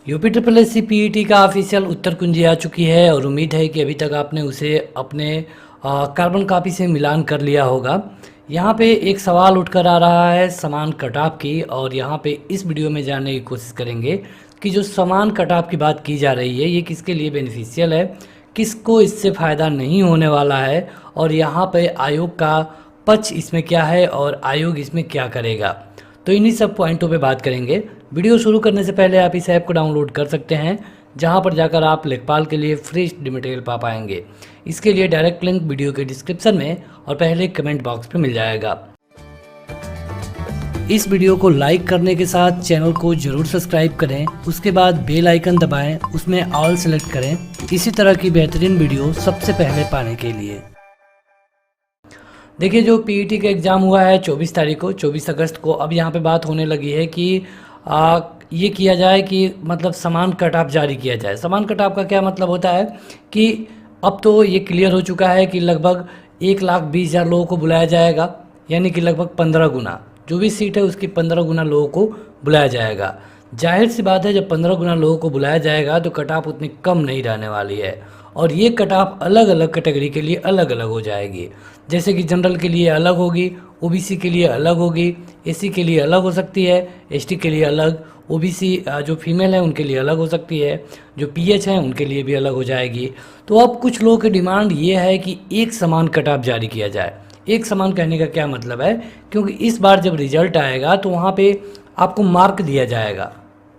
UP triple S C PET का official उत्तर कुंजी आ चुकी है और उम्मीद है कि अभी तक आपने उसे अपने कार्बन कॉपी से मिलान कर लिया होगा। यहाँ पे एक सवाल उठकर आ रहा है समान कटाव की, और यहाँ पे इस वीडियो में जानने की कोशिश करेंगे कि जो समान कटाव की बात की जा रही है ये किसके लिए बेनिफिशियल है, किसको इससे फ़ायदा नहीं होने वाला है, और यहाँ पे आयोग का पक्ष इसमें क्या है और आयोग इसमें क्या करेगा। तो इन्हीं सब पॉइंटों पे बात करेंगे। वीडियो शुरू करने से पहले आप इस ऐप को डाउनलोड कर सकते हैं, जहां पर जाकर आप लेखपाल के लिए फ्री स्टडी मटेरियल पा पाएंगे। इसके लिए डायरेक्ट लिंक वीडियो के डिस्क्रिप्शन में और पहले कमेंट बॉक्स पे मिल जाएगा। इस वीडियो को लाइक करने के साथ चैनल को जरूर सब्सक्राइब करें, उसके बाद बेल आइकन दबाएं, उसमें ऑल सेलेक्ट करें इसी तरह की बेहतरीन वीडियो सबसे पहले पाने के लिए। देखिए, जो पीईटी का एग्ज़ाम हुआ है 24 तारीख को, 24 अगस्त को, अब यहाँ पे बात होने लगी है कि ये किया जाए कि मतलब समान कट ऑफ जारी किया जाए। समान कट ऑफ का क्या मतलब होता है कि अब तो ये क्लियर हो चुका है कि लगभग 1,20,000 लोगों को बुलाया जाएगा, यानी कि लगभग 15 गुना जो भी सीट है उसकी 15 गुना लोगों को बुलाया जाएगा। जाहिर सी बात है, जब 15 गुना लोगों को बुलाया जाएगा तो कट ऑफ उतनी कम नहीं रहने वाली है, और ये कट ऑफ अलग अलग कैटेगरी के लिए अलग अलग हो जाएगी। जैसे कि जनरल के लिए अलग होगी, ओबीसी के लिए अलग होगी, एससी के लिए अलग हो सकती है, एसटी के लिए अलग, ओबीसी जो फीमेल है उनके लिए अलग हो सकती है, जो पीएच हैं उनके लिए भी अलग हो जाएगी। तो अब कुछ लोगों की डिमांड ये है कि एक समान कट ऑफ जारी किया जाए। एक समान कहने का क्या मतलब है, क्योंकि इस बार जब रिजल्ट आएगा तो वहाँ पे आपको मार्क दिया जाएगा।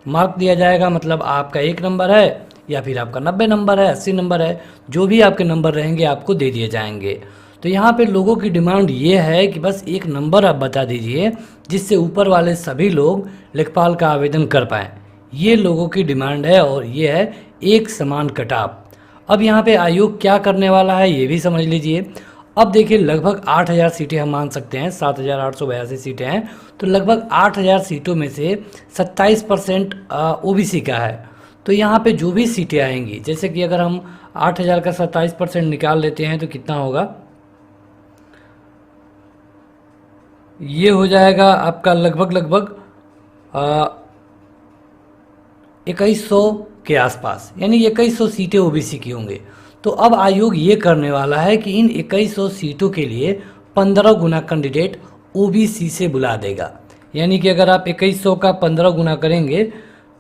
मार्क दिया जाएगा मतलब आपका 1 नंबर है या फिर आपका 90 नंबर है, 80 नंबर है, जो भी आपके नंबर रहेंगे आपको दे दिए जाएंगे। तो यहाँ पे लोगों की डिमांड ये है कि बस एक नंबर आप बता दीजिए जिससे ऊपर वाले सभी लोग लेखपाल का आवेदन कर पाएँ। ये लोगों की डिमांड है और ये है एक समान कटाव। अब यहाँ पे आयोग क्या करने वाला है ये भी समझ लीजिए। अब देखिए, लगभग 8,000 सीटें हम मान सकते हैं, 7,882 सीटें हैं, तो लगभग 8,000 सीटों में से 27% ओबीसी का है। तो यहाँ पे जो भी सीटें आएंगी, जैसे कि अगर हम 8,000 का 27% निकाल लेते हैं तो कितना होगा, ये हो जाएगा आपका लगभग 2100 के आसपास, यानी 2100 सीटें ओबीसी की होंगी। तो अब आयोग ये करने वाला है कि इन 2100 सीटों के लिए 15 गुना कैंडिडेट ओबीसी से बुला देगा। यानी कि अगर आप 2100 का 15 गुना करेंगे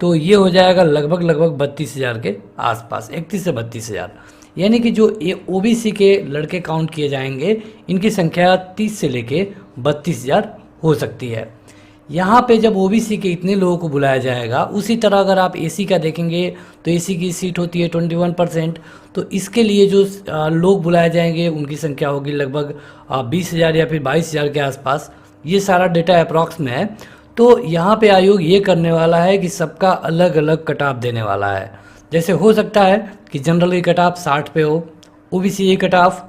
तो ये हो जाएगा लगभग 32,000 के आसपास, 31 से 32,000। यानी कि जो ये ओबीसी के लड़के काउंट किए जाएंगे इनकी संख्या 30 से लेके 32,000 हो सकती है। यहाँ पे जब ओबीसी के इतने लोगों को बुलाया जाएगा, उसी तरह अगर आप एसी का देखेंगे तो एसी की सीट होती है 21%, तो इसके लिए जो लोग बुलाए जाएंगे उनकी संख्या होगी लगभग 20,000 या फिर 22,000 के आसपास। ये सारा डेटा अप्रॉक्स में है। तो यहाँ पे आयोग ये करने वाला है कि सबका अलग अलग कट ऑफ देने वाला है। जैसे हो सकता है कि जनरल की कट ऑफ 60 पे हो, ओबीसी की कट ऑफ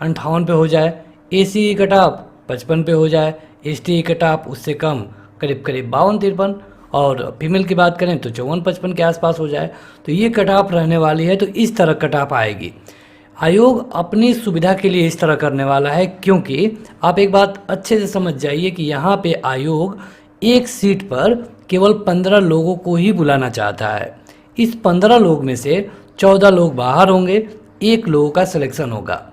58 पे हो जाए, एसी की कट ऑफ 55 पे हो जाए, एसटी की कट ऑफ उससे कम करीब 52-53, और फीमेल की बात करें तो 54-55 के आसपास हो जाए। तो ये कट ऑफ रहने वाली है। तो इस तरह कट ऑफ आएगी। आयोग अपनी सुविधा के लिए इस तरह करने वाला है, क्योंकि आप एक बात अच्छे से समझ जाइए कि यहाँ पे आयोग एक सीट पर केवल 15 लोगों को ही बुलाना चाहता है। इस 15 लोग में से 14 लोग बाहर होंगे, 1 लोगों का सिलेक्शन होगा।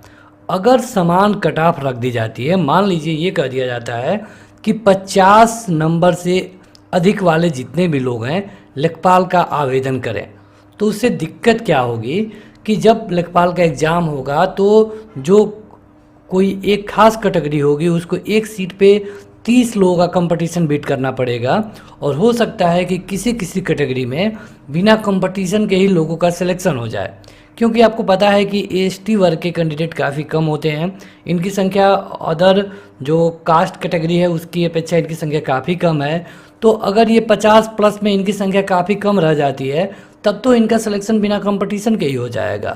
अगर समान कट ऑफ रख दी जाती है, मान लीजिए ये कह दिया जाता है कि 50 नंबर से अधिक वाले जितने भी लोग हैं लेखपाल का आवेदन करें, तो उससे दिक्कत क्या होगी कि जब लेखपाल का एग्ज़ाम होगा तो जो कोई एक खास कैटेगरी होगी उसको एक सीट पे 30 लोगों का कंपटीशन बीट करना पड़ेगा, और हो सकता है कि किसी किसी कैटेगरी में बिना कंपटीशन के ही लोगों का सिलेक्शन हो जाए। क्योंकि आपको पता है कि एसटी वर्ग के कैंडिडेट काफ़ी कम होते हैं, इनकी संख्या अदर जो कास्ट कैटेगरी है उसकी अपेक्षा इनकी संख्या काफ़ी कम है। तो अगर ये 50 प्लस में इनकी संख्या काफ़ी कम रह जाती है तब तो इनका सिलेक्शन बिना कंपटीशन के ही हो जाएगा।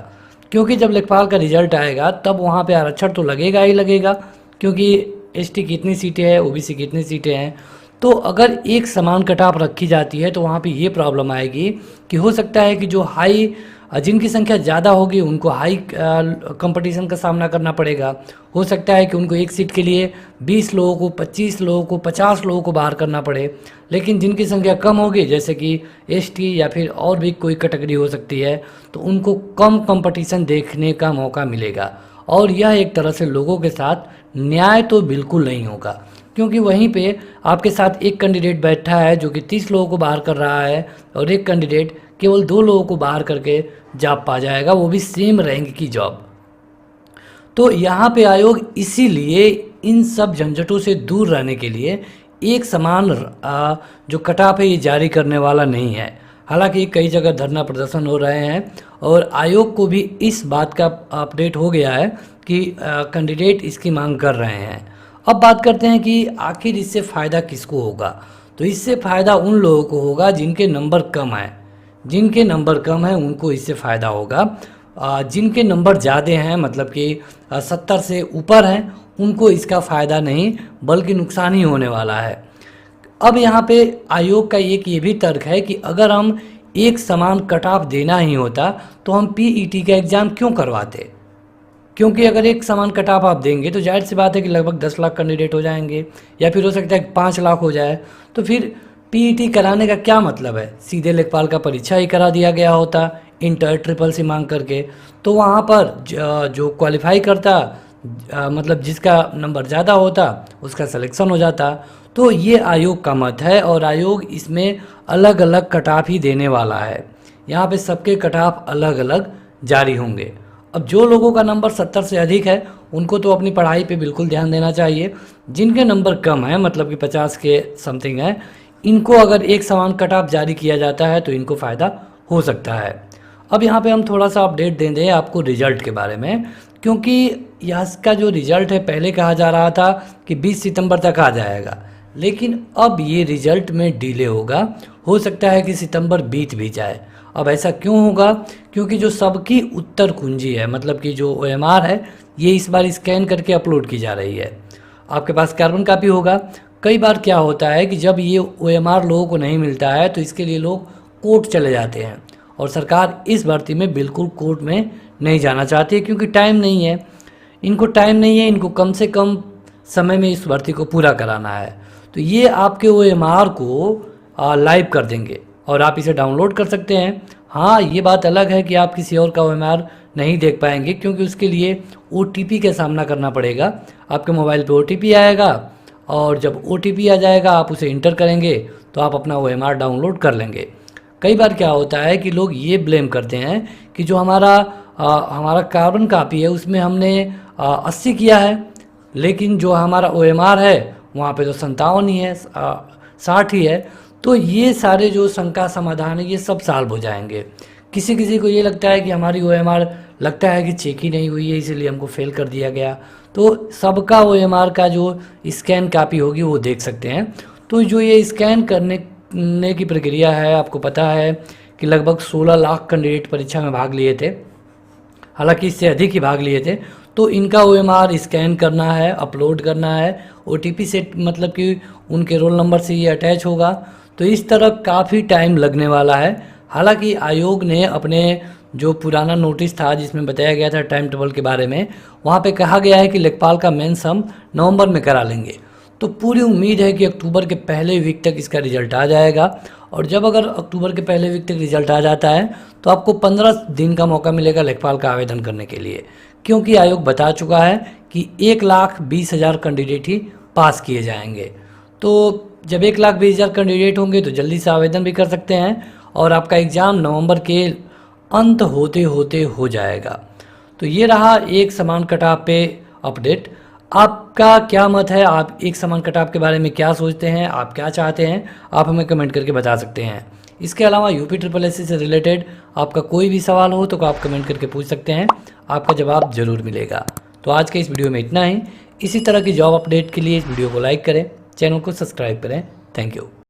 क्योंकि जब लेखपाल का रिजल्ट आएगा तब वहाँ पे आरक्षण तो लगेगा ही लगेगा, क्योंकि एसटी की इतनी सीटें हैं, ओबीसी की इतनी सीटें हैं। तो अगर एक समान कट ऑफ रखी जाती है तो वहाँ पे ये प्रॉब्लम आएगी कि हो सकता है कि जो हाई जिनकी संख्या ज़्यादा होगी उनको हाई कंपटीशन का सामना करना पड़ेगा। हो सकता है कि उनको एक सीट के लिए 20 लोगों को, 25 लोगों को, 50 लोगों को बाहर करना पड़े। लेकिन जिनकी संख्या कम होगी, जैसे कि एसटी या फिर और भी कोई कैटेगरी हो सकती है, तो उनको कम कंपटीशन देखने का मौका मिलेगा। और यह एक तरह से लोगों के साथ न्याय तो बिल्कुल नहीं होगा, क्योंकि वहीं पे आपके साथ एक कैंडिडेट बैठा है जो कि 30 लोगों को बाहर कर रहा है, और एक कैंडिडेट केवल 2 लोगों को बाहर करके जॉब पा जाएगा, वो भी सेम रैंक की जॉब। तो यहाँ पे आयोग इसीलिए इन सब झंझटों से दूर रहने के लिए एक समान जो कट ऑफ है ये जारी करने वाला नहीं है। हालांकि कई जगह धरना प्रदर्शन हो रहे हैं और आयोग को भी इस बात का अपडेट हो गया है कि कैंडिडेट इसकी मांग कर रहे हैं। अब बात करते हैं कि आखिर इससे फ़ायदा किसको होगा। तो इससे फ़ायदा उन लोगों को होगा जिनके नंबर कम हैं। जिनके नंबर कम हैं उनको इससे फ़ायदा होगा। जिनके नंबर ज़्यादा हैं, मतलब कि 70 से ऊपर हैं, उनको इसका फ़ायदा नहीं बल्कि नुकसान ही होने वाला है। अब यहाँ पे आयोग का एक ये भी तर्क है कि अगर हम एक समान कट ऑफ देना ही होता तो हम पीईटी का एग्ज़ाम क्यों करवाते, क्योंकि अगर एक समान कट ऑफ आप देंगे तो जाहिर सी बात है कि लगभग 10 लाख कैंडिडेट हो जाएंगे, या फिर हो सकता है कि 5 लाख हो जाए। तो फिर पीईटी कराने का क्या मतलब है? सीधे लेखपाल का परीक्षा ही करा दिया गया होता इंटर ट्रिपल सी मांग करके, तो वहाँ पर जो क्वालिफाई करता, मतलब जिसका नंबर ज़्यादा होता उसका सिलेक्शन हो जाता। तो ये आयोग का मत है और आयोग इसमें अलग अलग कट ऑफ ही देने वाला है। यहाँ पे सबके कट ऑफ अलग अलग जारी होंगे। अब जो लोगों का नंबर 70 से अधिक है उनको तो अपनी पढ़ाई पे बिल्कुल ध्यान देना चाहिए। जिनके नंबर कम है, मतलब कि 50 के समथिंग है, इनको अगर एक समान कट ऑफ जारी किया जाता है तो इनको फ़ायदा हो सकता है। अब यहाँ पे हम थोड़ा सा अपडेट दे दें आपको रिजल्ट के बारे में, क्योंकि इसका जो रिज़ल्ट है पहले कहा जा रहा था कि 20 सितंबर तक आ जाएगा, लेकिन अब ये रिज़ल्ट में डिले होगा। हो सकता है कि सितंबर बीत भी जाए। अब ऐसा क्यों होगा? क्योंकि जो सबकी उत्तर कुंजी है, मतलब कि जो OMR है, ये इस बार स्कैन करके अपलोड की जा रही है। आपके पास कार्बन कापी होगा। कई बार क्या होता है कि जब ये OMR लोगों को नहीं मिलता है तो इसके लिए लोग कोर्ट चले जाते हैं, और सरकार इस भर्ती में बिल्कुल कोर्ट में नहीं जाना चाहती है, क्योंकि टाइम नहीं है। इनको टाइम नहीं है, इनको कम से कम समय में इस भर्ती को पूरा कराना है। तो ये आपके OMR को लाइव कर देंगे और आप इसे डाउनलोड कर सकते हैं। हाँ, ये बात अलग है कि आप किसी और का OMR नहीं देख पाएंगे, क्योंकि उसके लिए OTP का सामना करना पड़ेगा। आपके मोबाइल पे OTP आएगा, और जब OTP आ जाएगा आप उसे इंटर करेंगे तो आप अपना OMR डाउनलोड कर लेंगे। कई बार क्या होता है कि लोग ये ब्लेम करते हैं कि जो हमारा कार्बन कापी है उसमें हमने 80 किया है, लेकिन जो हमारा OMR है वहाँ पे तो 57 ही है, 60 ही है। तो ये सारे जो शंका समाधान है ये सब सॉल्व हो जाएंगे। किसी किसी को ये लगता है कि हमारी OMR लगता है कि चेक ही नहीं हुई है, इसीलिए हमको फेल कर दिया गया। तो सबका OMR का जो स्कैन कापी होगी वो देख सकते हैं। तो जो ये स्कैन करने की प्रक्रिया है, आपको पता है कि लगभग 16 लाख कैंडिडेट परीक्षा में भाग लिए थे, हालांकि इससे अधिक ही भाग लिए थे। तो इनका OMR स्कैन करना है, अपलोड करना है, OTP से मतलब कि उनके रोल नंबर से ये अटैच होगा। तो इस तरह काफ़ी टाइम लगने वाला है। हालांकि आयोग ने अपने जो पुराना नोटिस था जिसमें बताया गया था टाइम टेबल के बारे में, वहाँ पे कहा गया है कि लेखपाल का मेंस हम नवंबर में करा लेंगे। तो पूरी उम्मीद है कि अक्टूबर के पहले वीक तक इसका रिजल्ट आ जाएगा। और जब अगर अक्टूबर के पहले वीक तक रिजल्ट आ जाता है तो आपको 15 दिन का मौका मिलेगा लेखपाल का आवेदन करने के लिए, क्योंकि आयोग बता चुका है कि 1,20,000 कैंडिडेट ही पास किए जाएंगे। तो जब 1,20,000 कैंडिडेट होंगे तो जल्दी से आवेदन भी कर सकते हैं और आपका एग्ज़ाम नवंबर के अंत होते होते हो जाएगा। तो ये रहा एक समान कटाव पे अपडेट। आपका क्या मत है? आप एक समान कटाव के बारे में क्या सोचते हैं? आप क्या चाहते हैं? आप हमें कमेंट करके बता सकते हैं। इसके अलावा UPSSC से रिलेटेड आपका कोई भी सवाल हो तो आप कमेंट करके पूछ सकते हैं, आपका जवाब ज़रूर मिलेगा। तो आज के इस वीडियो में इतना ही। इसी तरह की जॉब अपडेट के लिए इस वीडियो को लाइक करें, चैनल को सब्सक्राइब करें। Thank you.